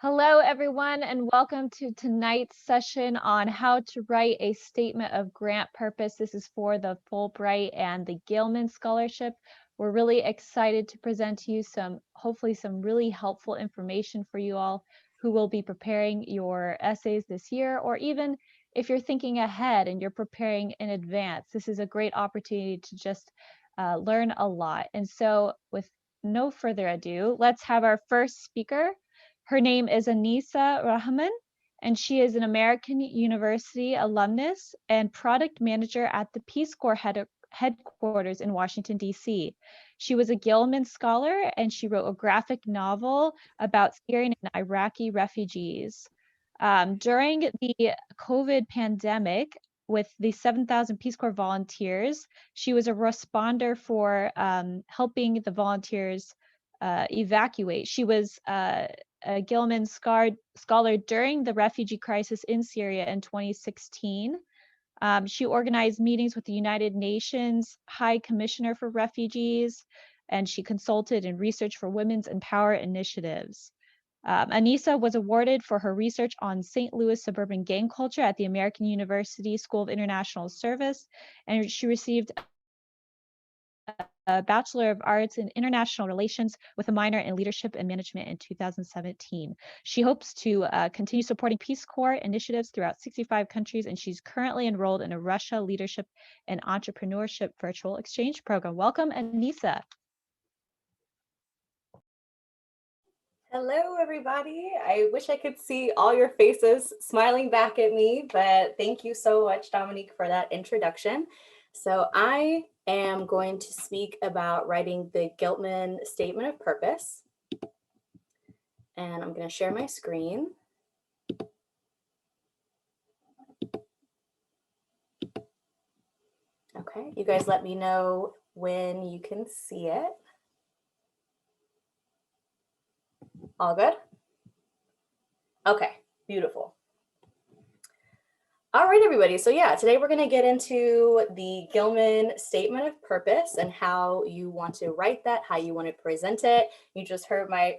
Hello, everyone, and welcome to tonight's session on how to write a statement of grant purpose. This is for the Fulbright and the Gilman Scholarship. We're really excited to present to you hopefully some really helpful information for you all who will be preparing your essays this year, or even if you're thinking ahead and you're preparing in advance. This is a great opportunity to just learn a lot. And so with no further ado, let's have our first speaker. Her name is Anissa Rahaman, and she is an American University alumnus and product manager at the Peace Corps headquarters in Washington, D.C. She was a Gilman Scholar, and she wrote a graphic novel about Syrian and Iraqi refugees. During the COVID pandemic, with the 7,000 Peace Corps volunteers, she was a responder for helping the volunteers evacuate. She was a Gilman Scholar during the refugee crisis in Syria in 2016. She organized meetings with the United Nations High Commissioner for Refugees, and she consulted and researched for women's empowerment initiatives. Anissa was awarded for her research on St. Louis suburban gang culture at the American University School of International Service, and she received a Bachelor of Arts in International Relations with a minor in Leadership and Management in 2017. She hopes to continue supporting Peace Corps initiatives throughout 65 countries, and she's currently enrolled in a Russia Leadership and Entrepreneurship Virtual Exchange Program. Welcome, Anissa. Hello, everybody. I wish I could see all your faces smiling back at me, but thank you so much, Dominique, for that introduction. So I am going to speak about writing the Gilman Statement of Purpose. And I'm going to share my screen. Okay, you guys let me know when you can see it. All good? Okay, beautiful. All right, everybody. So yeah, today we're going to get into the Gilman Statement of Purpose and how you want to write that, how you want to present it. You just heard my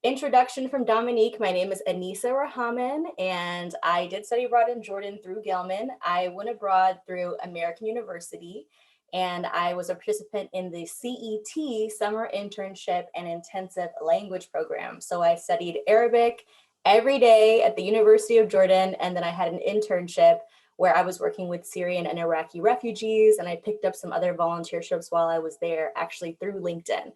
introduction from Dominique. My name is Anissa Rahaman, and I did study abroad in Jordan through Gilman. I went abroad through American University, and I was a participant in the CET Summer Internship and Intensive Language Program. So I studied Arabic every day at the University of Jordan, and then I had an internship where I was working with Syrian and Iraqi refugees, and I picked up some other volunteerships while I was there, actually through LinkedIn.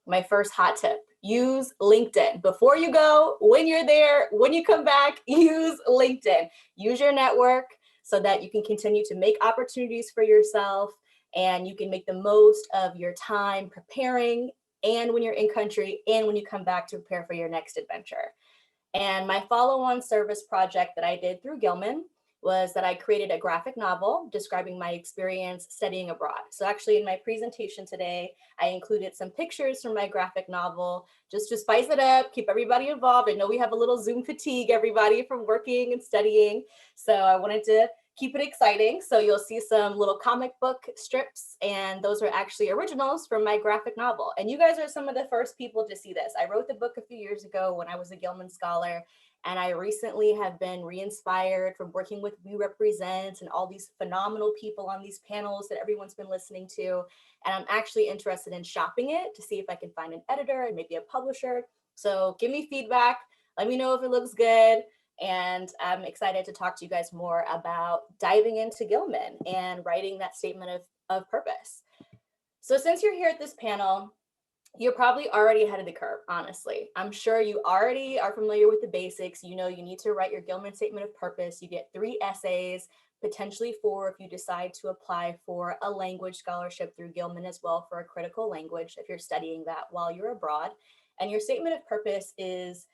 My first hot tip: use LinkedIn. Before you go, when you're there, when you come back, use LinkedIn. Use your network so that you can continue to make opportunities for yourself, and you can make the most of your time preparing, and when you're in country, and when you come back to prepare for your next adventure. And my follow-on service project that I did through Gilman was that I created a graphic novel describing my experience studying abroad. So actually in my presentation today, I included some pictures from my graphic novel just to spice it up, keep everybody involved. I know we have a little Zoom fatigue, everybody, from working and studying. So I wanted to keep it exciting. So you'll see some little comic book strips, and those are actually originals from my graphic novel. And you guys are some of the first people to see this. I wrote the book a few years ago when I was a Gilman Scholar, and I recently have been re-inspired from working with We Represent and all these phenomenal people on these panels that everyone's been listening to. And I'm actually interested in shopping it to see if I can find an editor and maybe a publisher. So give me feedback. Let me know if it looks good. And I'm excited to talk to you guys more about diving into Gilman and writing that statement of purpose. So since you're here at this panel, you're probably already ahead of the curve, honestly. I'm sure you already are familiar with the basics. You know you need to write your Gilman Statement of Purpose. You get 3 essays, potentially 4 if you decide to apply for a language scholarship through Gilman as well for a critical language if you're studying that while you're abroad. And your statement of purpose is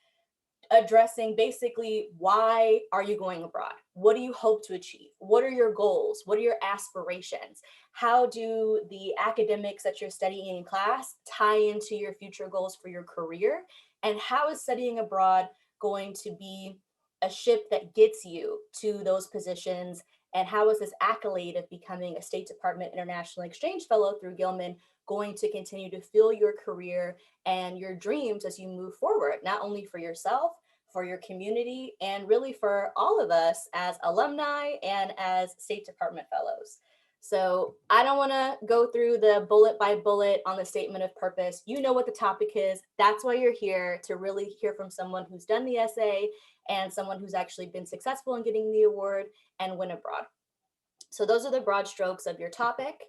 addressing basically, why are you going abroad? What do you hope to achieve? What are your goals? What are your aspirations? How do the academics that you're studying in class tie into your future goals for your career? And how is studying abroad going to be a ship that gets you to those positions? And how is this accolade of becoming a State Department International Exchange Fellow through Gilman going to continue to fuel your career and your dreams as you move forward, not only for yourself, for your community, and really for all of us as alumni and as State Department fellows. So I don't want to go through the bullet by bullet on the statement of purpose. You know what the topic is. That's why you're here, to really hear from someone who's done the essay and someone who's actually been successful in getting the award and went abroad. So those are the broad strokes of your topic.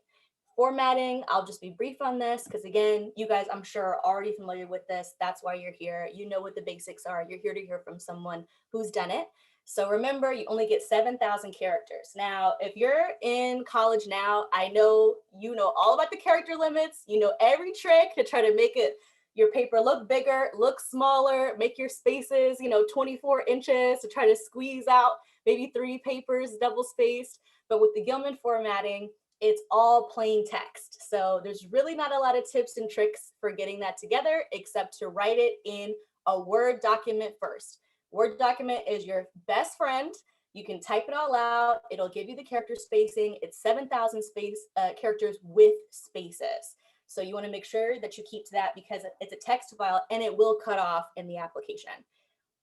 Formatting, I'll just be brief on this because, again, you guys, I'm sure, are already familiar with this. That's why you're here. You know what the basics are. You're here to hear from someone who's done it. So remember, you only get 7,000 characters. Now, if you're in college now, I know you know all about the character limits. You know every trick to try to make it your paper look bigger, look smaller, make your spaces, 24 inches to try to squeeze out maybe 3 papers double spaced. But with the Gilman formatting, it's all plain text. So there's really not a lot of tips and tricks for getting that together, except to write it in a Word document first. Word document is your best friend. You can type it all out. It'll give you the character spacing. It's 7,000 characters with spaces. So you want to make sure that you keep to that because it's a text file and it will cut off in the application.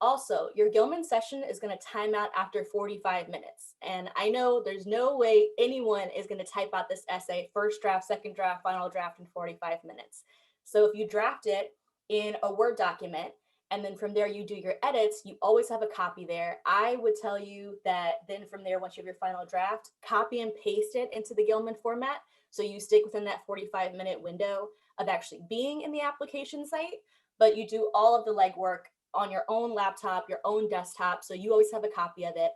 Also, your Gilman session is going to time out after 45 minutes. And I know there's no way anyone is going to type out this essay, first draft, second draft, final draft in 45 minutes. So if you draft it in a Word document, and then from there you do your edits, you always have a copy there. I would tell you that then from there, once you have your final draft, copy and paste it into the Gilman format. So you stick within that 45-minute window of actually being in the application site, but you do all of the legwork on your own laptop, your own desktop, so you always have a copy of it.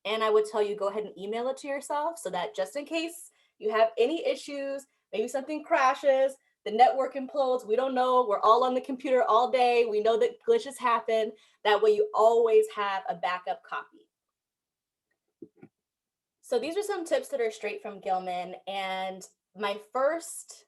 And I would tell you, go ahead and email it to yourself so that just in case you have any issues, maybe something crashes, the network implodes, we don't know, we're all on the computer all day, we know that glitches happen, that way you always have a backup copy. So these are some tips that are straight from Gilman, and my first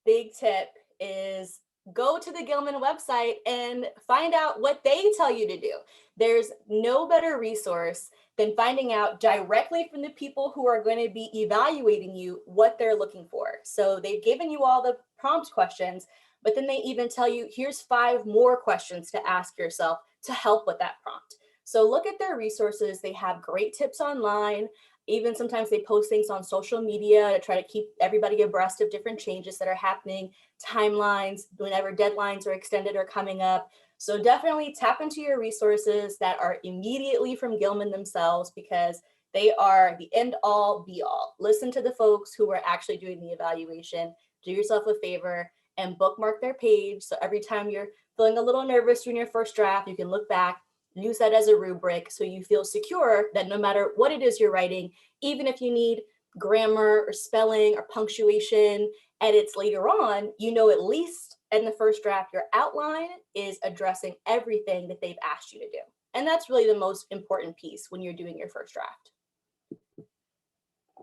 big tip is go to the Gilman website and find out what they tell you to do. There's no better resource than finding out directly from the people who are going to be evaluating you what they're looking for. So they've given you all the prompt questions, but then they even tell you, here's 5 more questions to ask yourself to help with that prompt. So look at their resources. They have great tips online. Even sometimes they post things on social media to try to keep everybody abreast of different changes that are happening, timelines, whenever deadlines are extended or coming up. So definitely tap into your resources that are immediately from Gilman themselves, because they are the end all be all. Listen to the folks who are actually doing the evaluation. Do yourself a favor and bookmark their page. So every time you're feeling a little nervous during your first draft, you can look back, use that as a rubric so you feel secure that no matter what it is you're writing, even if you need grammar or spelling or punctuation edits later on, you know at least in the first draft your outline is addressing everything that they've asked you to do. And that's really the most important piece when you're doing your first draft.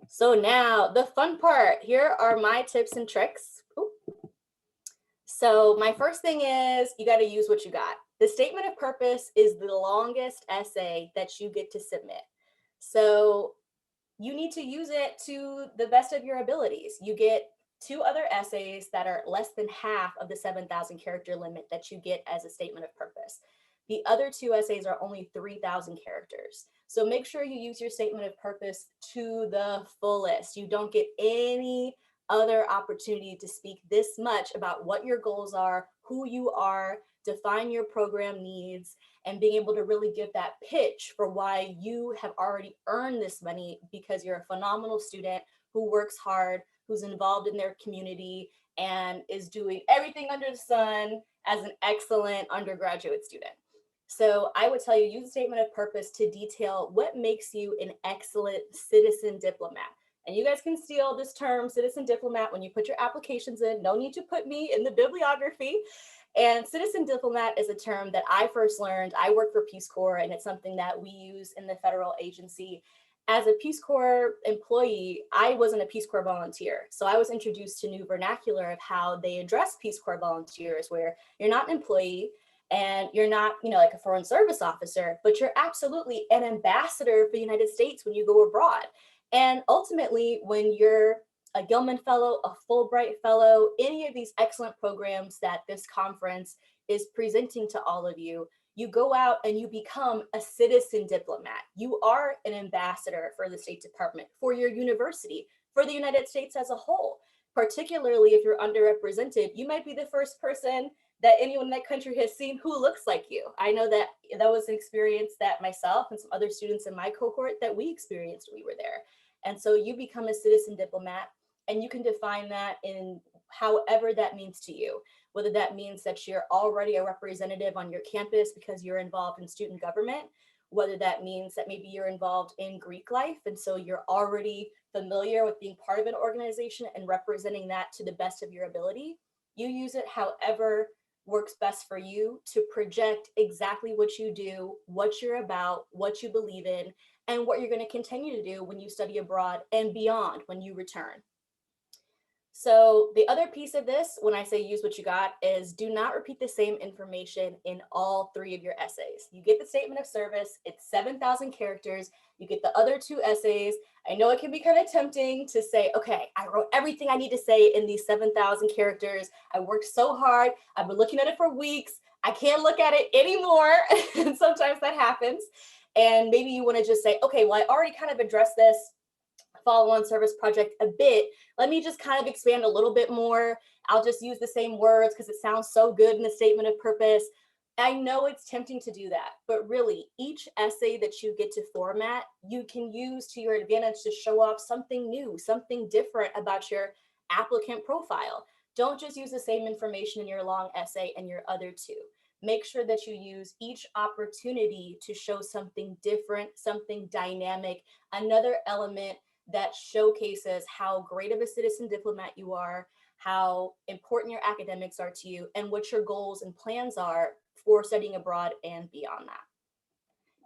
So now the fun part, here are my tips and tricks. Ooh. So my first thing is you got to use what you got. The statement of purpose is the longest essay that you get to submit. So you need to use it to the best of your abilities. You get 2 other essays that are less than half of the 7,000 character limit that you get as a statement of purpose. The other 2 essays are only 3,000 characters. So make sure you use your statement of purpose to the fullest. You don't get any other opportunity to speak this much about what your goals are, who you are, define your program needs, and being able to really give that pitch for why you have already earned this money because you're a phenomenal student who works hard, who's involved in their community, and is doing everything under the sun as an excellent undergraduate student. So I would tell you, use a statement of purpose to detail what makes you an excellent citizen diplomat. And you guys can steal this term, citizen diplomat, when you put your applications in. No need to put me in the bibliography. And citizen diplomat is a term that I first learned. I work for Peace Corps, and it's something that we use in the federal agency. As a Peace Corps employee, I wasn't a Peace Corps volunteer. So I was introduced to new vernacular of how they address Peace Corps volunteers, where you're not an employee and you're not, like a foreign service officer, but you're absolutely an ambassador for the United States when you go abroad. And ultimately, when you're a Gilman Fellow, a Fulbright Fellow, any of these excellent programs that this conference is presenting to all of you, you go out and you become a citizen diplomat. You are an ambassador for the State Department, for your university, for the United States as a whole. Particularly if you're underrepresented, you might be the first person that anyone in that country has seen who looks like you. I know that that was an experience that myself and some other students in my cohort that we experienced when we were there. And so you become a citizen diplomat, and you can define that in however that means to you, whether that means that you're already a representative on your campus because you're involved in student government, whether that means that maybe you're involved in Greek life, and so you're already familiar with being part of an organization and representing that to the best of your ability. You use it however works best for you to project exactly what you do, what you're about, what you believe in, and what you're going to continue to do when you study abroad and beyond when you return. So the other piece of this, when I say use what you got, is do not repeat the same information in all 3 of your essays. You get the statement of service, it's 7,000 characters. You get the other 2 essays. I know it can be kind of tempting to say, okay, I wrote everything I need to say in these 7,000 characters. I worked so hard. I've been looking at it for weeks. I can't look at it anymore. And sometimes that happens. And maybe you want to just say, okay, well, I already kind of addressed this follow-on service project a bit. Let me just kind of expand a little bit more. I'll just use the same words because it sounds so good in the statement of purpose. I know it's tempting to do that, but really each essay that you get to format, you can use to your advantage to show off something new, something different about your applicant profile. Don't just use the same information in your long essay and your other 2. Make sure that you use each opportunity to show something different, something dynamic, another element that showcases how great of a citizen diplomat you are, how important your academics are to you, and what your goals and plans are for studying abroad and beyond that.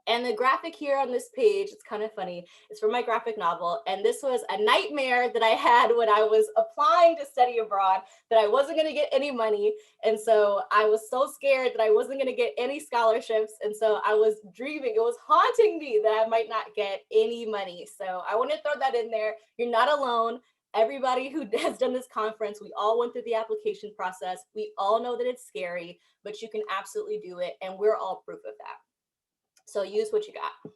And the graphic here on this page, it's kind of funny, it's from my graphic novel. And this was a nightmare that I had when I was applying to study abroad, that I wasn't going to get any money. And so I was so scared that I wasn't going to get any scholarships. And so I was dreaming, it was haunting me that I might not get any money. So I want to throw that in there. You're not alone. Everybody who has done this conference, we all went through the application process. We all know that it's scary, but you can absolutely do it. And we're all proof of that. So use what you got.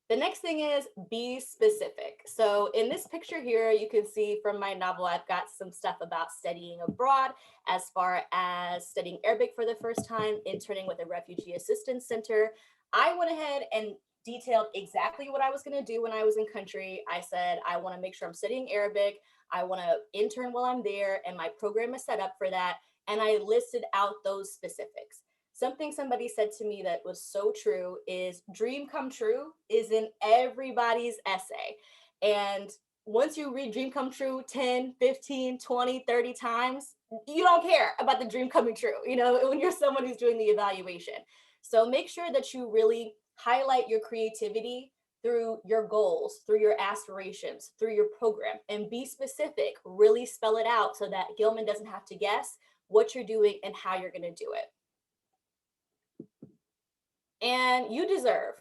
The next thing is be specific. So in this picture here, you can see from my novel, I've got some stuff about studying abroad, as far as studying Arabic for the first time, interning with a refugee assistance center. I went ahead and detailed exactly what I was going to do when I was in country. I said, I want to make sure I'm studying Arabic. I want to intern while I'm there, and my program is set up for that. And I listed out those specifics. Something somebody said to me that was so true is dream come true is in everybody's essay. And once you read dream come true 10, 15, 20, 30 times, you don't care about the dream coming true, you know, when you're someone who's doing the evaluation. So make sure that you really highlight your creativity through your goals, through your aspirations, through your program, and be specific, really spell it out so that Gilman doesn't have to guess what you're doing and how you're going to do it. And you deserve.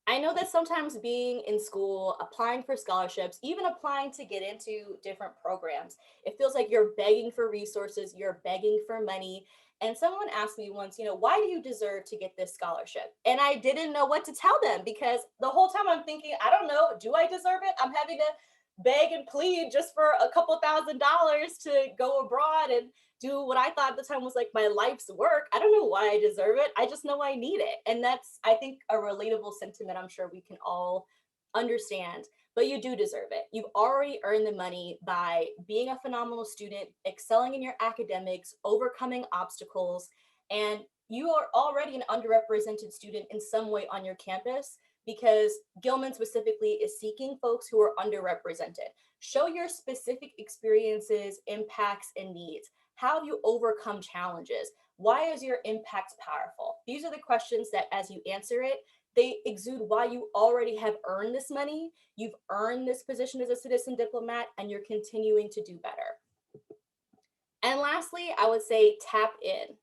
I know that sometimes being in school, applying for scholarships, even applying to get into different programs, it feels like you're begging for resources, you're begging for money. And someone asked me once, you know, why do you deserve to get this scholarship? And I didn't know what to tell them, because the whole time I'm thinking, I don't know, do I deserve it? I'm having to beg and plead just for a couple $1,000s to go abroad and do what I thought at the time was like my life's work. I don't know why I deserve it. I just know I need it. And that's, I think, a relatable sentiment I'm sure we can all understand. But you do deserve it. You've already earned the money by being a phenomenal student, excelling in your academics, overcoming obstacles, and you are already an underrepresented student in some way on your campus, because Gilman specifically is seeking folks who are underrepresented. Show your specific experiences, impacts, and needs. How have you overcome challenges? Why is your impact powerful? These are the questions that, as you answer it, they exude why you already have earned this money, you've earned this position as a citizen diplomat, and you're continuing to do better. And lastly, I would say tap in.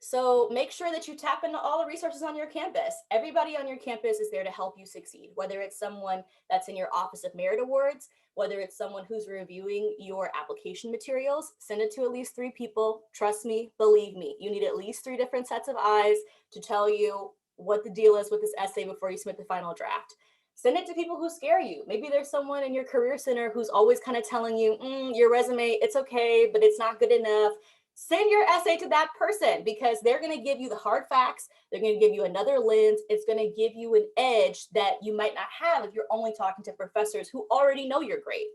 So make sure that you tap into all the resources on your campus. Everybody on your campus is there to help you succeed, whether it's someone that's in your Office of Merit Awards, whether it's someone who's reviewing your application materials. Send it to at least 3 people. Trust me, believe me, you need at least 3 different sets of eyes to tell you what the deal is with this essay before you submit the final draft. Send it to people who scare you. Maybe there's someone in your career center who's always kind of telling you, your resume, it's okay, but it's not good enough. Send your essay to that person because they're going to give you the hard facts. They're going to give you another lens. It's going to give you an edge that you might not have if you're only talking to professors who already know you're great.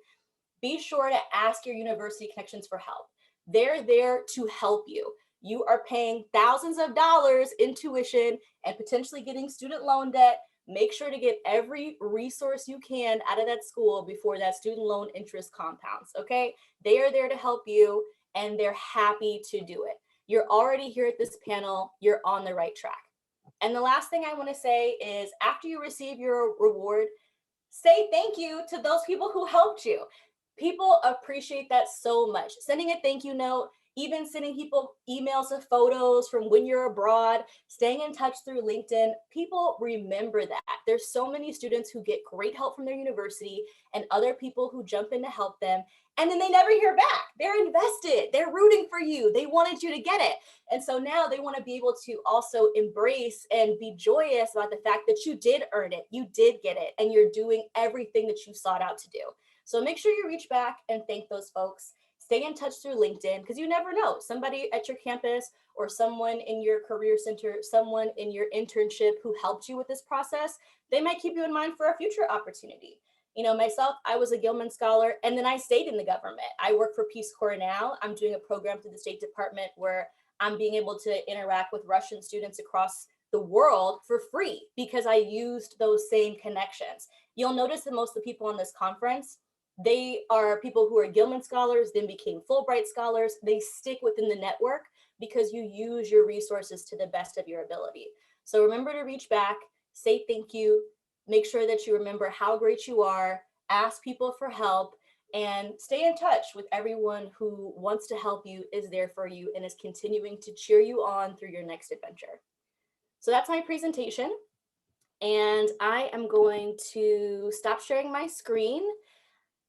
Be sure to ask your university connections for help. They're there to help you. You are paying thousands of dollars in tuition and potentially getting student loan debt. Make sure to get every resource you can out of that school before that student loan interest compounds, okay? They are there to help you and they're happy to do it. You're already here at this panel, you're on the right track. And the last thing I want to say is after you receive your reward, say thank you to those people who helped you. People appreciate that so much. Sending a thank you note, even sending people emails of photos from when you're abroad, staying in touch through LinkedIn, people remember that. There's so many students who get great help from their university and other people who jump in to help them, and then they never hear back. They're invested, they're rooting for you, they wanted you to get it. And so now they want to be able to also embrace and be joyous about the fact that you did earn it, you did get it, and you're doing everything that you sought out to do. So make sure you reach back and thank those folks. Stay in touch through LinkedIn because you never know. Somebody at your campus or someone in your career center, someone in your internship who helped you with this process, they might keep you in mind for a future opportunity. You know, myself, I was a Gilman Scholar and then I stayed in the government. I work for Peace Corps now. I'm doing a program through the State Department where I'm being able to interact with Russian students across the world for free because I used those same connections. You'll notice that most of the people on this conference, they are people who are Gilman Scholars, then became Fulbright Scholars. They stick within the network because you use your resources to the best of your ability. So remember to reach back, say thank you, make sure that you remember how great you are, ask people for help, and stay in touch with everyone who wants to help you, is there for you, and is continuing to cheer you on through your next adventure. So that's my presentation. And I am going to stop sharing my screen.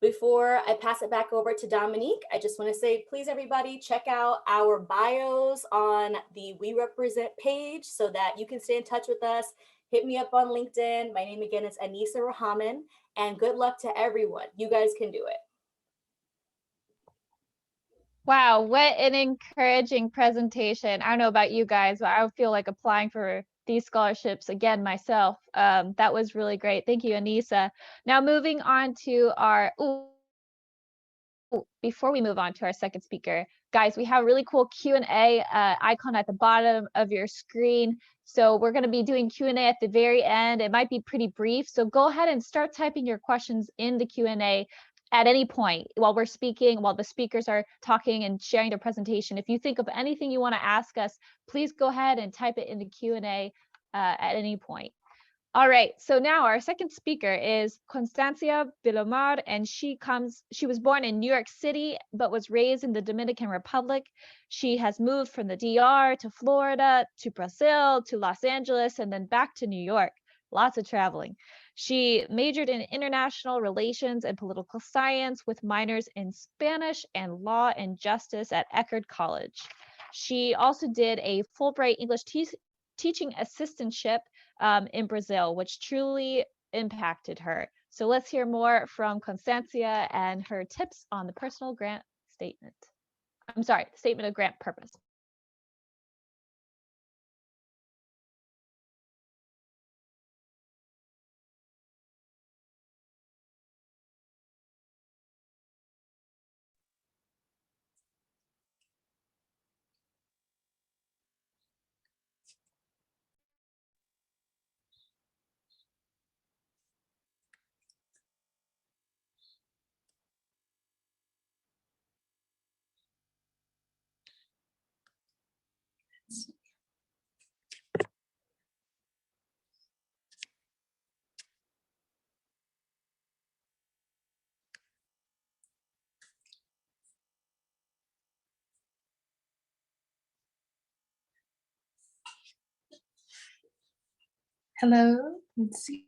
Before I pass it back over to Dominique, I just want to say, please, everybody, check out our bios on the We Represent page so that you can stay in touch with us. Hit me up on LinkedIn. My name again is Anissa Rahaman, and good luck to everyone. You guys can do it. Wow, what an encouraging presentation. I don't know about you guys, but I feel like applying for these scholarships again myself. That was really great. Thank you, Anissa. Now moving on to our, before we move on to our second speaker, guys, we have a really cool Q&A icon at the bottom of your screen. So we're going to be doing Q&A at the very end. It might be pretty brief. So go ahead and start typing your questions in the Q&A at any point while we're speaking, while the speakers are talking and sharing their presentation. If you think of anything you want to ask us, please go ahead and type it in the Q&A at any point. All right, so now our second speaker is Constancia Vilomar, and she was born in New York City, but was raised in the Dominican Republic. She has moved from the DR to Florida, to Brazil, to Los Angeles, and then back to New York. Lots of traveling. She majored in international relations and political science with minors in Spanish and law and justice at Eckerd College. She also did a Fulbright English teaching assistantship in Brazil, which truly impacted her. So let's hear more from Constancia and her tips on the personal grant statement. I'm sorry, statement of grant purpose. Hello, let's see.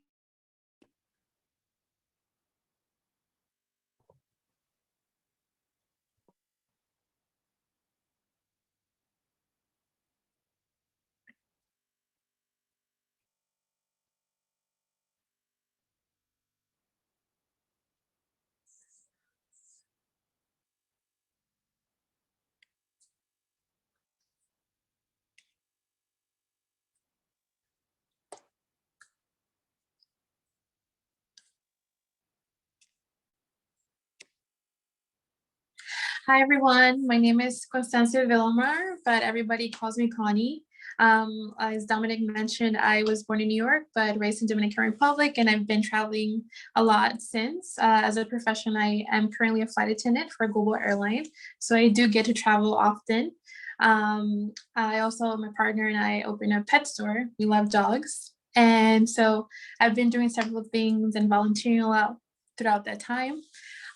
Hi, everyone. My name is Constancia Vilomar, but everybody calls me Connie. As Dominic mentioned, I was born in New York, but raised in Dominican Republic, and I've been traveling a lot since. As a profession, I am currently a flight attendant for a global airline, so I do get to travel often. I also, my partner and I opened a pet store. We love dogs. And so I've been doing several things and volunteering a lot throughout that time.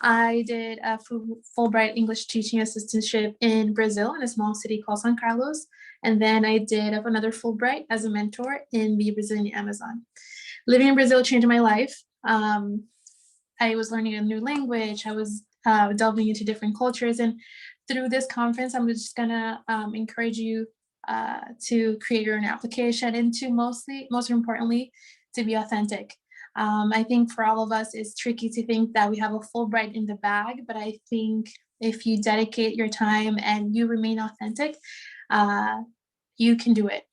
I did a Fulbright English teaching assistantship in Brazil in a small city called San Carlos. And then I did another Fulbright as a mentor in the Brazilian Amazon. Living in Brazil changed my life. I was learning a new language. I was delving into different cultures. And through this conference, I'm just gonna encourage you to create your own application and to most importantly, to be authentic. I think for all of us, it's tricky to think that we have a Fulbright in the bag, but I think if you dedicate your time and you remain authentic, you can do it.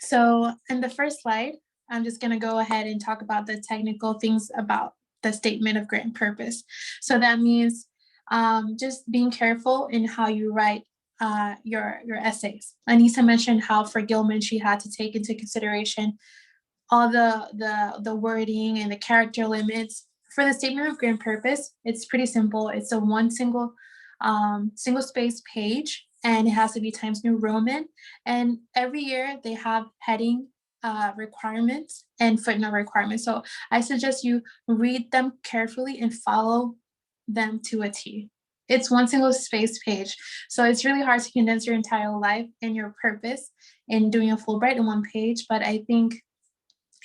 So in the first slide, I'm just gonna go ahead and talk about the technical things about the statement of grant purpose. So that means just being careful in how you write your essays. Anissa mentioned how for Gilman, she had to take into consideration all the wording and the character limits. For the statement of grant purpose, it's pretty simple. It's a one single space page, and it has to be Times New Roman. And every year they have heading requirements and footnote requirements. So I suggest you read them carefully and follow them to a T. It's one single space page. So it's really hard to condense your entire life and your purpose in doing a Fulbright in one page. But I think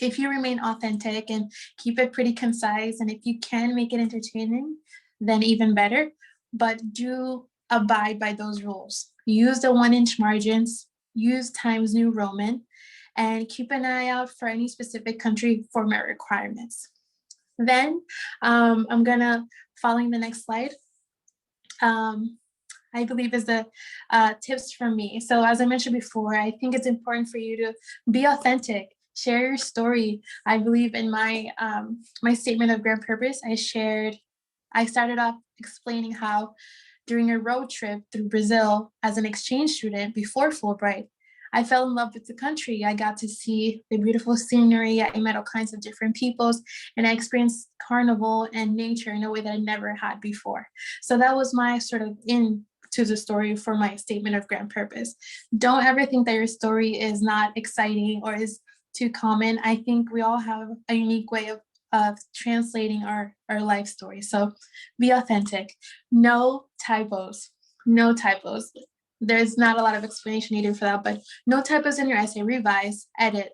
if you remain authentic and keep it pretty concise, and if you can make it entertaining, then even better. But do abide by those rules. Use the 1-inch margins, use Times New Roman, and keep an eye out for any specific country format requirements. Then I'm gonna, following the next slide, I believe is the tips from me. So as I mentioned before, I think it's important for you to be authentic, share your story. I believe in my my statement of grant purpose, I started off explaining how during a road trip through Brazil as an exchange student before Fulbright, I fell in love with the country. I got to see the beautiful scenery. I met all kinds of different peoples, and I experienced carnival and nature in a way that I never had before. So that was my sort of into the story for my statement of grant purpose. Don't ever think that your story is not exciting or is too common. I think we all have a unique way of translating our life story. So be authentic. No typos. No typos. There's not a lot of explanation needed for that, but no typos in your essay. Revise, edit.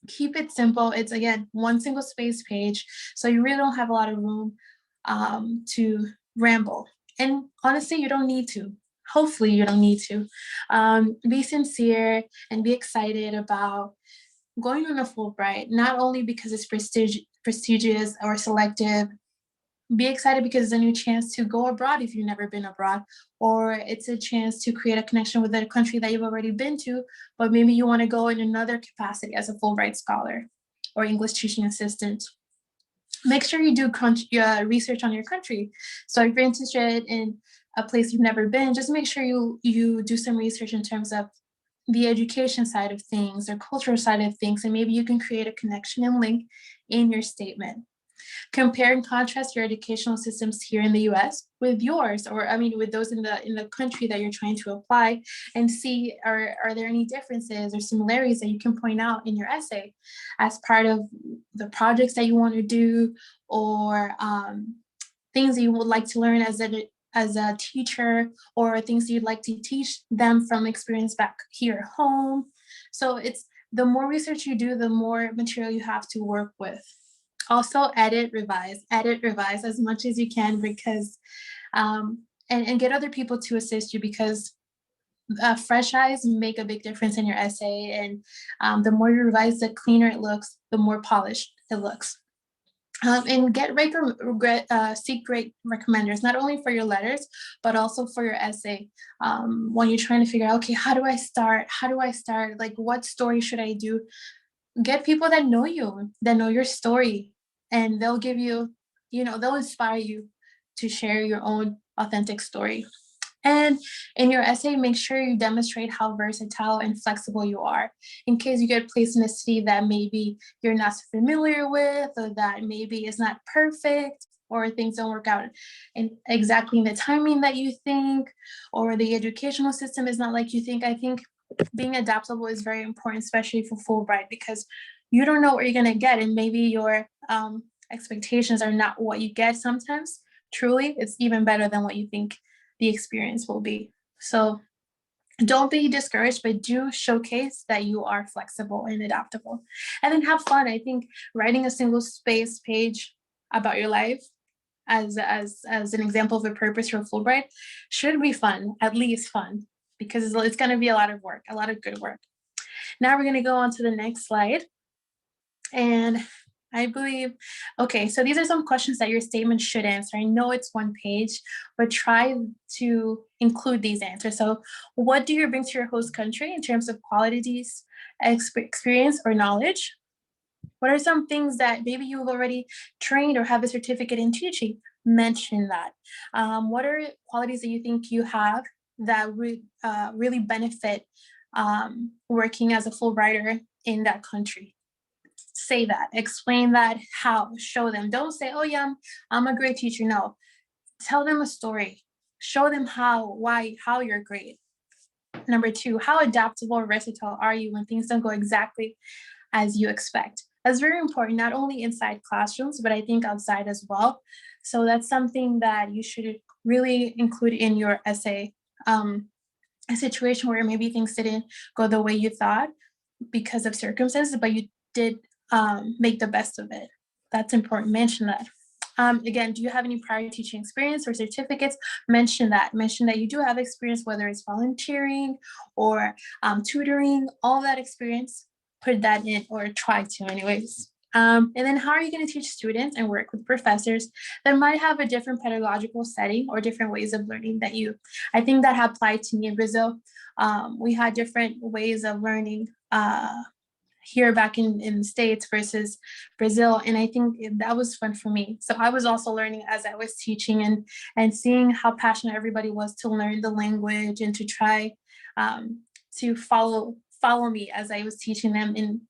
Keep it simple. It's, again, one single space page, so you really don't have a lot of room to ramble. And honestly, you don't need to. Hopefully you don't need to. Be sincere and be excited about going on a Fulbright, not only because it's prestigious or selective. Be excited because it's a new chance to go abroad if you've never been abroad, or it's a chance to create a connection with a country that you've already been to, but maybe you want to go in another capacity as a Fulbright scholar or English teaching assistant. Make sure you do research on your country. So if you're interested in a place you've never been, just make sure you do some research in terms of the education side of things or cultural side of things, and maybe you can create a connection and link in your statement. Compare and contrast your educational systems here in the US with yours, or I mean with those in the country that you're trying to apply, and see are there any differences or similarities that you can point out in your essay as part of the projects that you want to do, or things that you would like to learn as a teacher, or things you'd like to teach them from experience back here at home. So it's the more research you do, the more material you have to work with. Also edit, revise as much as you can, because and get other people to assist you, because fresh eyes make a big difference in your essay. And the more you revise, the cleaner it looks, the more polished it looks. And seek great recommenders, not only for your letters, but also for your essay. When you're trying to figure out, okay, how do I start? Like, what story should I do? Get people that know you, that know your story, and they'll give you, they'll inspire you to share your own authentic story. And in your essay, make sure you demonstrate how versatile and flexible you are, in case you get placed in a city that maybe you're not so familiar with, or that maybe is not perfect, or things don't work out in exactly in the timing that you think, or the educational system is not like you think. I think being adaptable is very important, especially for Fulbright, because you don't know what you're going to get, and maybe your expectations are not what you get sometimes. Truly, it's even better than what you think the experience will be. So don't be discouraged, but do showcase that you are flexible and adaptable. And then have fun. I think writing a single space page about your life as an example of a purpose for Fulbright should be fun, at least fun, because it's going to be a lot of work, a lot of good work. Now we're going to go on to the next slide. And I believe, okay, so these are some questions that your statement should answer. I know it's one page, but try to include these answers. So what do you bring to your host country in terms of qualities, experience, or knowledge? What are some things that maybe you've already trained or have a certificate in teaching? Mention that. What are qualities that you think you have that would really benefit working as a Fulbrighter in that country? Say that, explain that, how, show them. Don't say, oh yeah, I'm a great teacher. No, tell them a story. Show them how, why, how you're great. Number 2, how adaptable or versatile are you when things don't go exactly as you expect? That's very important, not only inside classrooms, but I think outside as well. So that's something that you should really include in your essay. A situation where maybe things didn't go the way you thought because of circumstances, but you did make the best of it. That's important. Mention that. Again, do you have any prior teaching experience or certificates? Mention that. Mention that you do have experience, whether it's volunteering or tutoring, all that experience, put that in, or try to anyways. And then how are you going to teach students and work with professors that might have a different pedagogical setting or different ways of learning that you? I think that applied to me in Brazil. We had different ways of learning here back in the States versus Brazil. And I think that was fun for me. So I was also learning as I was teaching, and seeing how passionate everybody was to learn the language and to try to follow me as I was teaching them in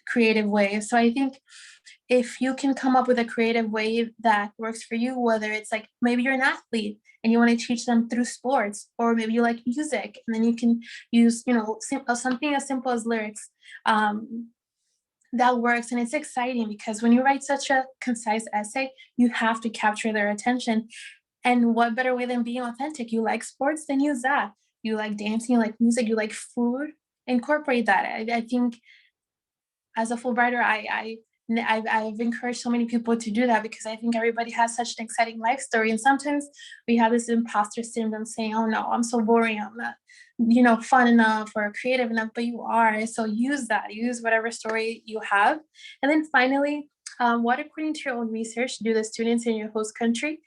creative ways. So I think if you can come up with a creative way that works for you, whether it's like maybe you're an athlete and you want to teach them through sports, or maybe you like music, and then you can use, something as simple as lyrics, that works. And it's exciting because when you write such a concise essay, you have to capture their attention. And what better way than being authentic? You like sports, then use that. You like dancing, you like music, you like food, incorporate that. I think as a Fulbrighter, I've encouraged so many people to do that, because I think everybody has such an exciting life story. And sometimes we have this imposter syndrome saying, oh no, I'm so boring, I'm not, fun enough or creative enough, but you are. So use that, use whatever story you have. And then finally, what, according to your own research, do the students in your host country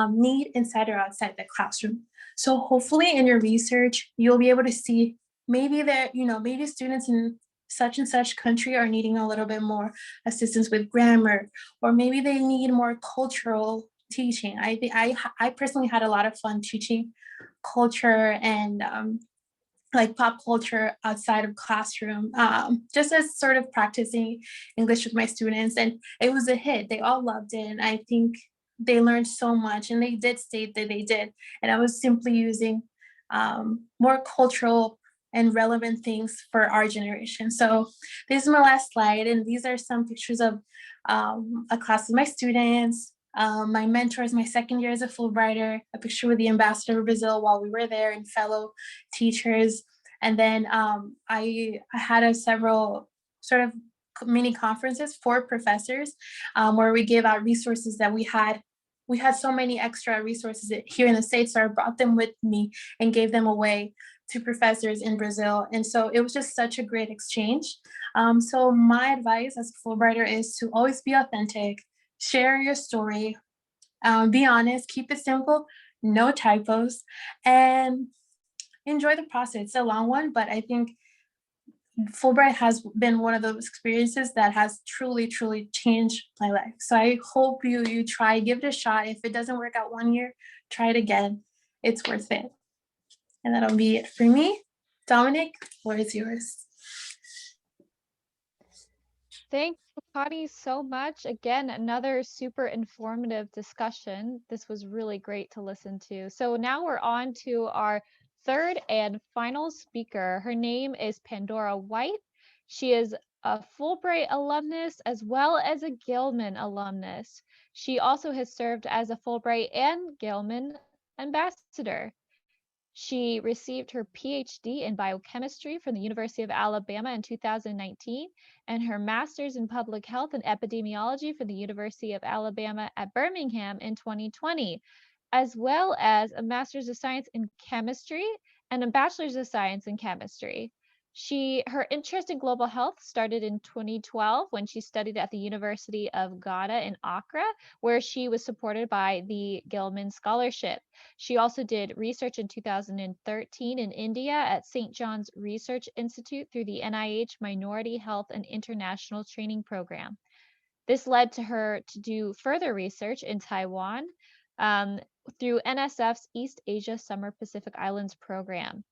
need inside or outside the classroom? So hopefully in your research, you'll be able to see maybe that, maybe students in such and such country are needing a little bit more assistance with grammar, or maybe they need more cultural teaching. I personally had a lot of fun teaching culture and like pop culture outside of classroom, just as sort of practicing English with my students, and it was a hit. They all loved it, and I think they learned so much, and they did state that they did. And I was simply using more cultural and relevant things for our generation. So this is my last slide, and these are some pictures of a class with my students, my mentors, my second year as a Fulbrighter, a picture with the ambassador of Brazil while we were there, and fellow teachers. And then I had several sort of mini conferences for professors where we gave out resources that we had. We had so many extra resources here in the States, so I brought them with me and gave them away to professors in Brazil. And so it was just such a great exchange. So my advice as a Fulbrighter is to always be authentic, share your story, be honest, keep it simple, no typos, and enjoy the process. It's a long one, but I think Fulbright has been one of those experiences that has truly, truly changed my life. So I hope you try, give it a shot. If it doesn't work out 1 year, try it again. It's worth it. And that'll be it for me. Dominic, floor is yours. Thank you, Connie, so much. Again, another super informative discussion. This was really great to listen to. So now we're on to our third and final speaker. Her name is Pandora White. She is a Fulbright alumnus as well as a Gilman alumnus. She also has served as a Fulbright and Gilman ambassador. She received her PhD in biochemistry from the University of Alabama in 2019 and her master's in public health and epidemiology from the University of Alabama at Birmingham in 2020, as well as a master's of science in chemistry and a bachelor's of science in chemistry. Her interest in global health started in 2012 when she studied at the University of Ghana in Accra, where she was supported by the Gilman Scholarship. She also did research in 2013 in India at St. John's Research Institute through the NIH Minority Health and International Training Program. This led to her to do further research in Taiwan through NSF's East Asia Summer Pacific Islands program.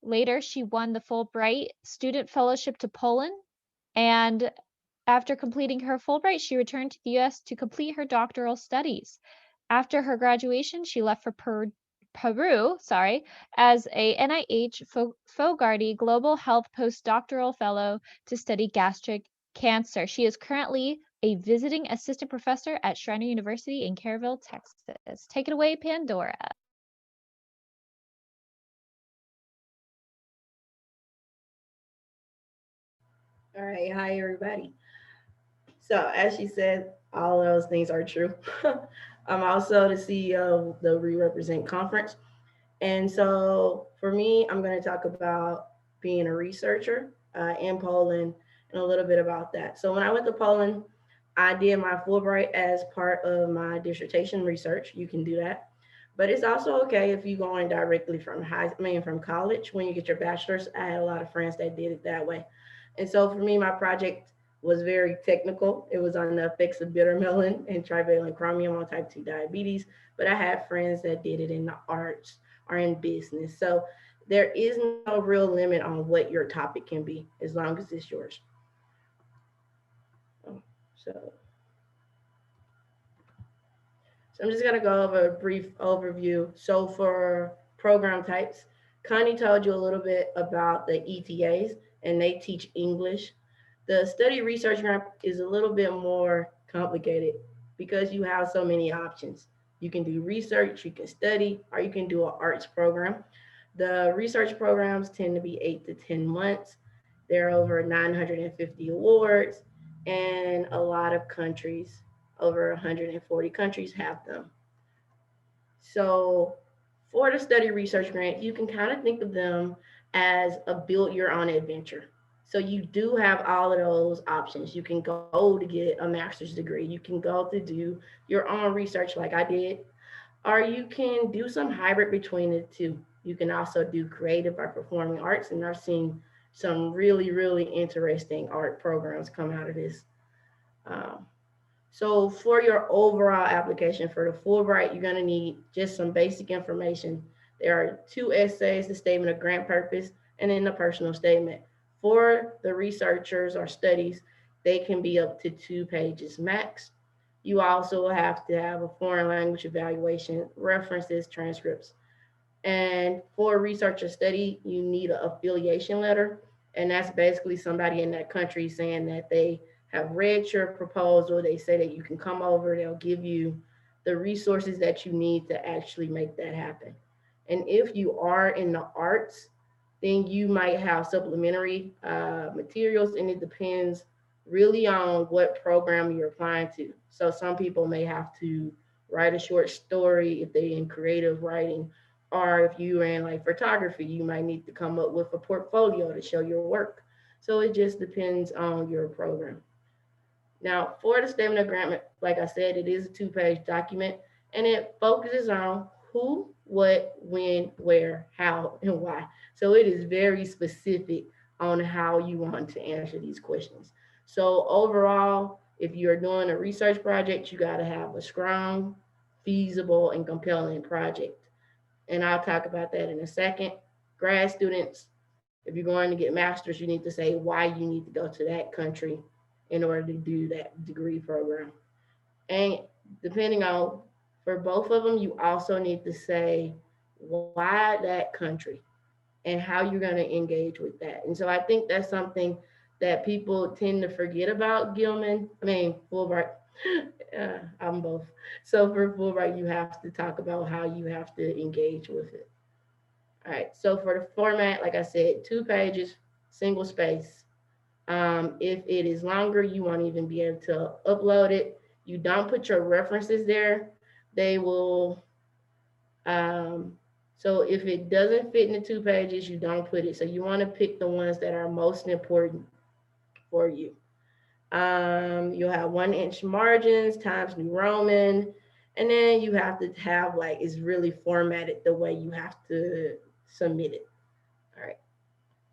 Later, she won the Fulbright Student Fellowship to Poland, and after completing her Fulbright, she returned to the US to complete her doctoral studies. After her graduation, she left for Peru, as a NIH Fogarty Global Health Postdoctoral Fellow to study gastric cancer. She is currently a visiting assistant professor at Schreiner University in Kerrville, Texas. Take it away, Pandora. All right, hi everybody. So as she said, all of those things are true. I'm also the CEO of the Re-Represent Conference. And so for me, I'm going to talk about being a researcher in Poland and a little bit about that. So when I went to Poland, I did my Fulbright as part of my dissertation research. You can do that. But it's also okay if you go in directly from from college when you get your bachelor's. I had a lot of friends that did it that way. And so for me, my project was very technical. It was on the effects of bitter melon and trivalent chromium on type 2 diabetes. But I had friends that did it in the arts or in business. So there is no real limit on what your topic can be as long as it's yours. So I'm just gonna go over a brief overview. So for program types, Connie told you a little bit about the ETAs and they teach English. The study research grant is a little bit more complicated because you have so many options. You can do research, you can study, or you can do an arts program. The research programs tend to be 8 to 10 months. There are over 950 awards, and a lot of countries, over 140 countries, have them. So for the study research grant, you can kind of think of them as a build your own adventure. So you do have all of those options. You can go to get a master's degree. You can go to do your own research like I did, or you can do some hybrid between the two. You can also do creative or performing arts, and I've seen some really, really interesting art programs come out of this. Um, so for your overall application for the Fulbright, you're gonna need just some basic information. There are 2 essays, the statement of grant purpose, and then the personal statement. For the researchers or studies, they can be up to 2 pages max. You also have to have a foreign language evaluation, references, transcripts. And for research or study, you need an affiliation letter. And that's basically somebody in that country saying that they have read your proposal. They say that you can come over, they'll give you the resources that you need to actually make that happen. And if you are in the arts, Then you might have supplementary materials, and it depends really on what program you're applying to. So some people may have to write a short story if they're in creative writing, or if you're in like photography, you might need to come up with a portfolio to show your work. So it just depends on your program. Now, for the statement of grant, like I said, it is a 2-page document, and it focuses on who, what, when, where, how, and why. So it is very specific on how you want to answer these questions. So overall, if you're doing a research project, you got to have a strong, feasible, and compelling project. And I'll talk about that in a second. Grad students, if you're going to get master's, you need to say why you need to go to that country in order to do that degree program. And depending on, for both of them, you also need to say why that country and how you're going to engage with that. And so I think that's something that people tend to forget about Fulbright. I'm both. So for Fulbright, you have to talk about how you have to engage with it. All right. So for the format, like I said, 2 pages, single space. If it is longer, you won't even be able to upload it. You don't put your references there. They will, so if it doesn't fit in the 2 pages, you don't put it. So you want to pick the ones that are most important for you. You'll have 1-inch margins, Times New Roman, and then you have to have like, it's really formatted the way you have to submit it. All right.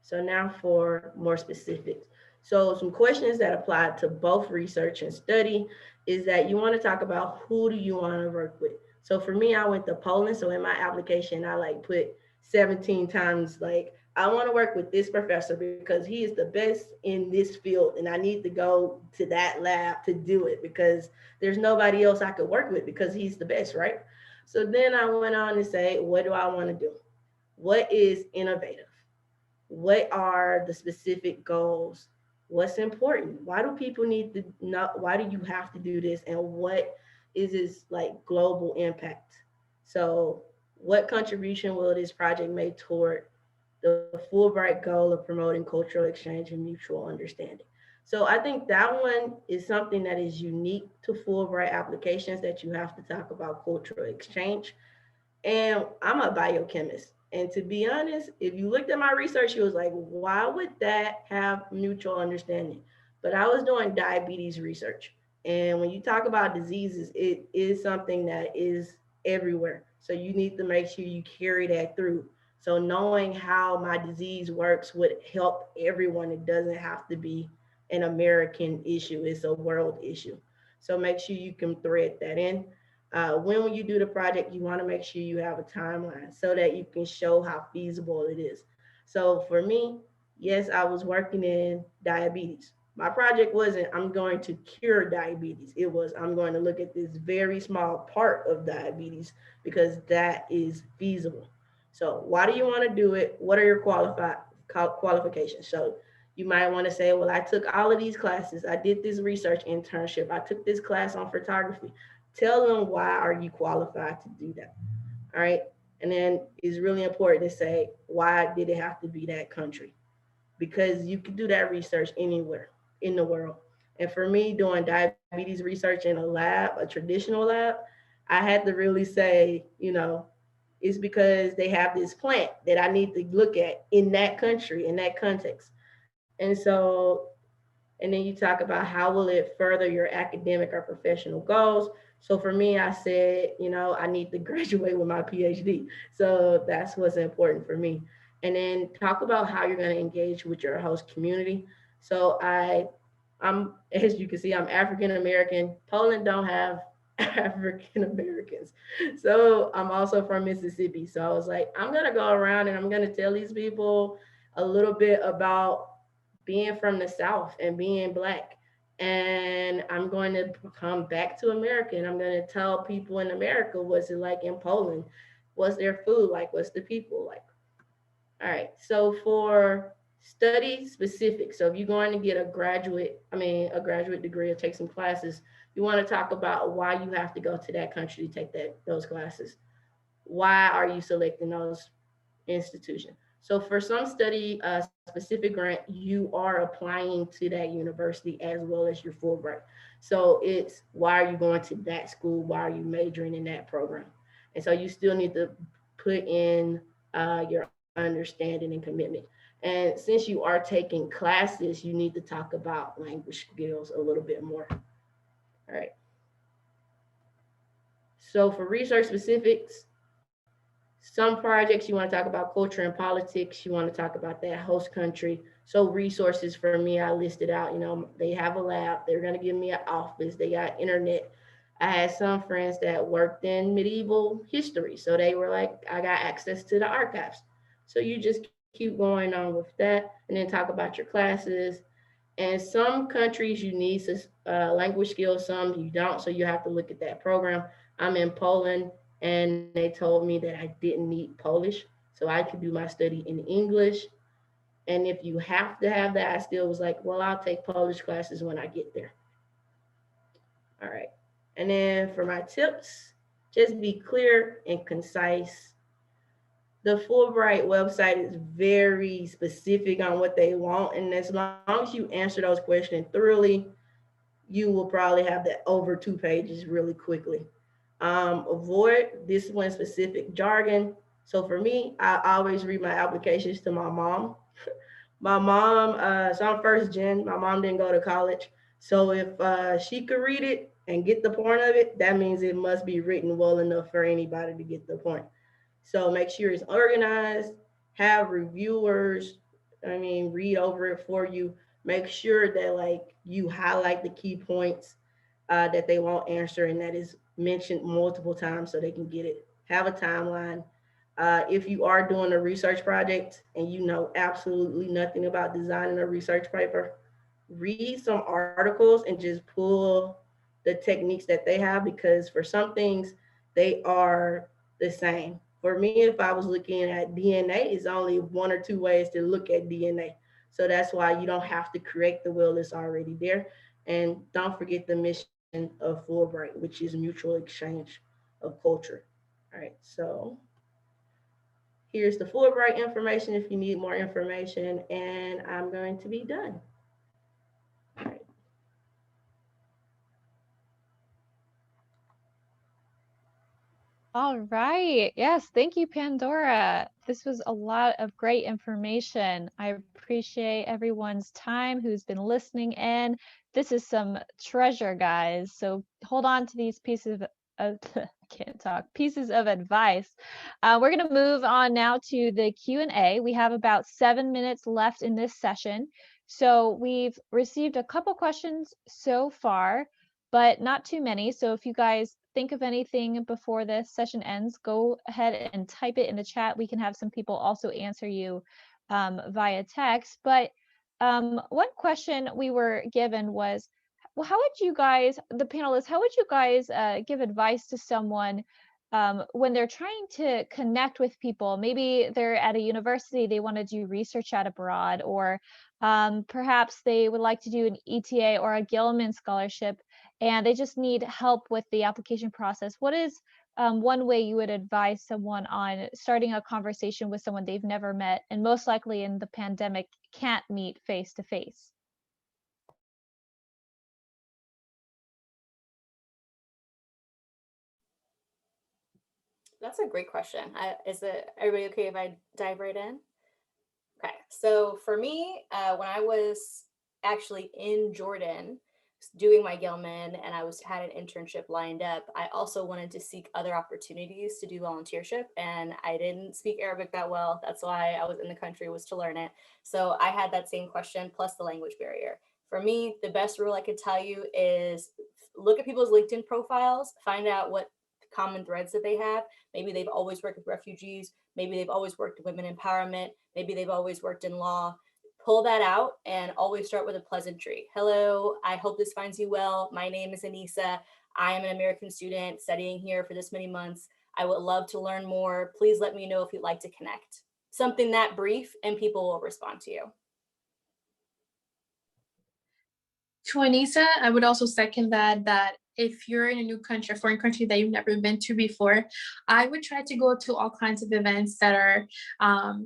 So now for more specifics. So some questions that apply to both research and study is that you want to talk about who do you want to work with. So for me, I went to Poland. So in my application, I like put 17 times, like, I want to work with this professor because he is the best in this field. And I need to go to that lab to do it because there's nobody else I could work with because he's the best, right? So then I went on to say, what do I want to do? What is innovative? What are the specific goals? What's important? Why do people need to know? Why do you have to do this? And what is its like global impact? So what contribution will this project make toward the Fulbright goal of promoting cultural exchange and mutual understanding? So I think that one is something that is unique to Fulbright applications, that you have to talk about cultural exchange. And I'm a biochemist. And to be honest, if you looked at my research, you was like, why would that have mutual understanding? But I was doing diabetes research. And when you talk about diseases, it is something that is everywhere. So you need to make sure you carry that through. So knowing how my disease works would help everyone. It doesn't have to be an American issue, it's a world issue. So make sure you can thread that in. When you do the project, you want to make sure you have a timeline so that you can show how feasible it is. So for me, yes, I was working in diabetes. My project wasn't, I'm going to cure diabetes. It was, I'm going to look at this very small part of diabetes because that is feasible. So why do you want to do it? What are your qualifications? So you might want to say, well, I took all of these classes. I did this research internship. I took this class on photography. Tell them why are you qualified to do that. All right. And then it's really important to say, why did it have to be that country? Because you can do that research anywhere in the world. And for me, doing diabetes research in a lab, a traditional lab, I had to really say, it's because they have this plant that I need to look at in that country, in that context. And then you talk about how will it further your academic or professional goals. So for me, I said, I need to graduate with my PhD. So that's what's important for me. And then talk about how you're going to engage with your host community. So I'm, as you can see, I'm African American. Poland don't have African Americans. So I'm also from Mississippi. So I was like, I'm going to go around and I'm going to tell these people a little bit about being from the South and being Black. And I'm going to come back to America and I'm going to tell people in America, what's it like in Poland? What's their food like? What's the people like? All right. So for study specific, so if you're going to get a graduate degree or take some classes, you want to talk about why you have to go to that country to take those classes. Why are you selecting those institutions? So for some study specific grant, you are applying to that university as well as your Fulbright. So it's why are you going to that school? Why are you majoring in that program? And so you still need to put in your understanding and commitment. And since you are taking classes, you need to talk about language skills a little bit more. All right. So for research specifics, some projects you want to talk about culture and politics, you want to talk about that host country. So resources for me, I listed out, they have a lab, they're going to give me an office, they got internet. I had some friends that worked in medieval history. So they were like, I got access to the archives. So you just keep going on with that and then talk about your classes. And some countries you need language skills, some you don't. So you have to look at that program. I'm in Poland and they told me that I didn't need Polish. So I could do my study in English. And if you have to have that, I still was like, well, I'll take Polish classes when I get there. All right. And then for my tips, just be clear and concise. The Fulbright website is very specific on what they want. And as long as you answer those questions thoroughly, you will probably have that over 2 pages really quickly. Avoid discipline specific jargon. So for me, I always read my applications to my mom. My mom, so I'm first gen. My mom didn't go to college. So if she could read it and get the point of it, that means it must be written well enough for anybody to get the point. So make sure it's organized, have reviewers, read over it for you. Make sure that like you highlight the key points that they won't answer and that is mentioned multiple times so they can get it. Have a timeline. If you are doing a research project and you know absolutely nothing about designing a research paper, read some articles and just pull the techniques that they have because for some things, they are the same. For me, if I was looking at DNA, it's only 1 or 2 ways to look at DNA. So that's why you don't have to create the wheel that's already there. And don't forget the mission of Fulbright, which is mutual exchange of culture. All right, so here's the Fulbright information if you need more information, and I'm going to be done. All right. All right. Yes, thank you, Pandora. This was a lot of great information. I appreciate everyone's time who's been listening in. This is some treasure, guys. So hold on to these pieces of I can't talk, pieces of advice. We're going to move on now to the Q&A. We have about 7 minutes left in this session. So we've received a couple questions so far, but not too many. So if you guys think of anything before this session ends, go ahead and type it in the chat. We can have some people also answer you via text. But one question we were given was, well, how would you guys, the panelists, how would you guys give advice to someone when they're trying to connect with people? Maybe they're at a university, they want to do research at abroad, or perhaps they would like to do an ETA or a Gilman scholarship, and they just need help with the application process. What is one way you would advise someone on starting a conversation with someone they've never met and most likely in the pandemic can't meet face to face? That's a great question. Is it everybody okay if I dive right in? Okay, so for me, when I was actually in Jordan doing my Gilman and I had an internship lined up, I also wanted to seek other opportunities to do volunteership, and I didn't speak Arabic that well. That's why I was in the country, was to learn it. So I had that same question plus the language barrier. For me, the best rule I could tell you is look at people's LinkedIn profiles, find out what common threads that they have. Maybe they've always worked with refugees. Maybe they've always worked in women empowerment. Maybe they've always worked in law. Pull that out and always start with a pleasantry. Hello, I hope this finds you well. My name is Anisa. I am an American student studying here for this many months. I would love to learn more. Please let me know if you'd like to connect. Something that brief and people will respond to you. To Anissa, I would also second that if you're in a new country, a foreign country that you've never been to before, I would try to go to all kinds of events that are,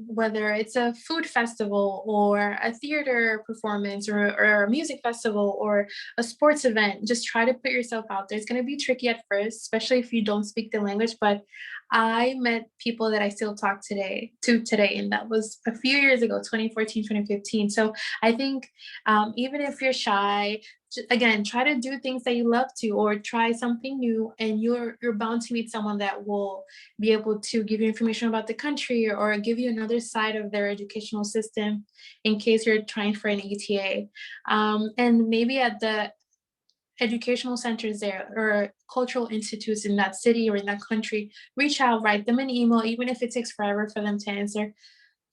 whether it's a food festival or a theater performance or a music festival or a sports event. Just try to put yourself out there. It's going to be tricky at first, especially if you don't speak the language, but I met people that I still talk today, and that was a few years ago, 2014, 2015. So I think even if you're shy, again, try to do things that you love to, or try something new, and you're bound to meet someone that will be able to give you information about the country or give you another side of their educational system in case you're trying for an ETA. And maybe at the educational centers there or cultural institutes in that city or in that country, reach out, write them an email, even if it takes forever for them to answer.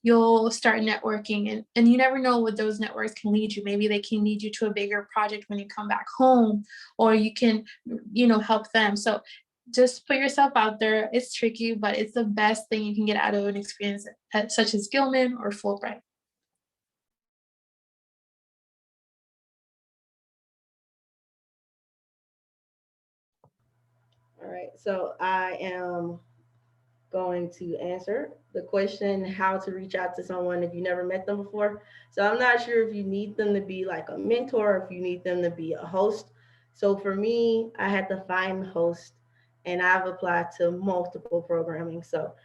You'll start networking, and you never know what those networks can lead you. Maybe they can lead you to a bigger project when you come back home, or you can, help them. So just put yourself out there. It's tricky, but it's the best thing you can get out of an experience such as Gilman or Fulbright. All right, so I am going to answer the question how to reach out to someone if you never met them before. So I'm not sure if you need them to be like a mentor, if you need them to be a host. So for me, I had to find a host, and I've applied to multiple programming. So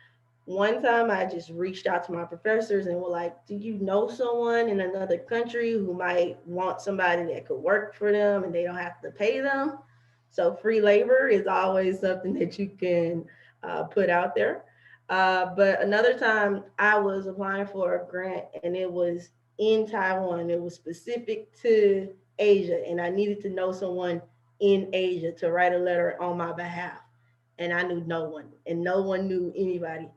one time I just reached out to my professors and were like, do you know someone in another country who might want somebody that could work for them and they don't have to pay them? So free labor is always something that you can put out there. But another time I was applying for a grant, and it was in Taiwan. It was specific to Asia, and I needed to know someone in Asia to write a letter on my behalf. And I knew no one, and no one knew anybody.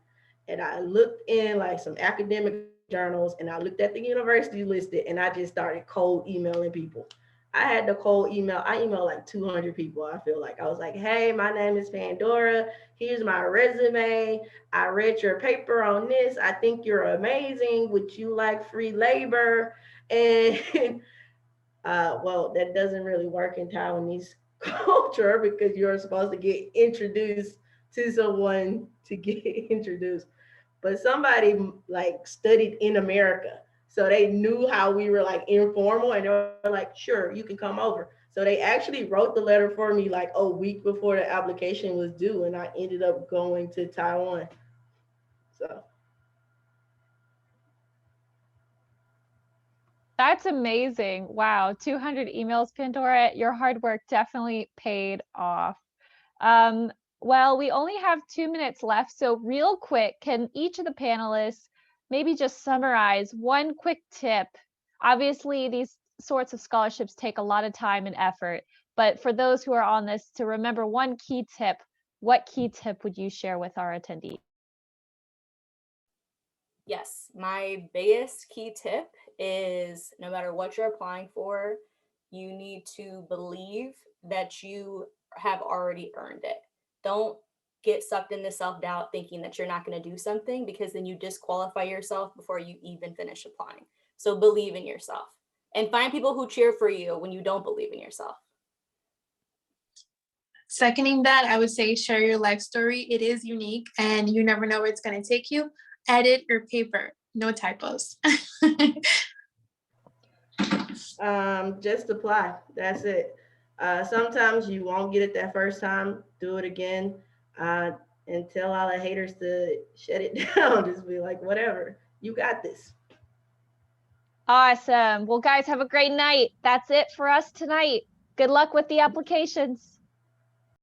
And I looked in like some academic journals, and I looked at the university listed, and I just started cold emailing people. I had the cold email. I emailed like 200 people. I feel like I was like, hey, my name is Pandora. Here's my resume. I read your paper on this. I think you're amazing. Would you like free labor? And well, that doesn't really work in Taiwanese culture because you're supposed to get introduced to someone to get introduced. But somebody like studied in America, so they knew how we were like informal, and they were like, sure, you can come over. So they actually wrote the letter for me like a week before the application was due, and I ended up going to Taiwan. So That's amazing. Wow, 200 emails, Pandora. Your hard work definitely paid off. Well, we only have 2 minutes left, so real quick, can each of the panelists maybe just summarize one quick tip? Obviously, these sorts of scholarships take a lot of time and effort, but for those who are on this, to remember one key tip, what key tip would you share with our attendees? Yes, my biggest key tip is no matter what you're applying for, you need to believe that you have already earned it. Don't get sucked into self-doubt thinking that you're not going to do something, because then you disqualify yourself before you even finish applying. So believe in yourself and find people who cheer for you when you don't believe in yourself. Seconding that, I would say share your life story. It is unique, and you never know where it's going to take you. Edit your paper, no typos. just apply. That's it. Sometimes you won't get it that first time. Do it again, and tell all the haters to shut it down. Just be like, whatever, you got this. Awesome. Well, guys, have a great night. That's it for us tonight. Good luck with the applications.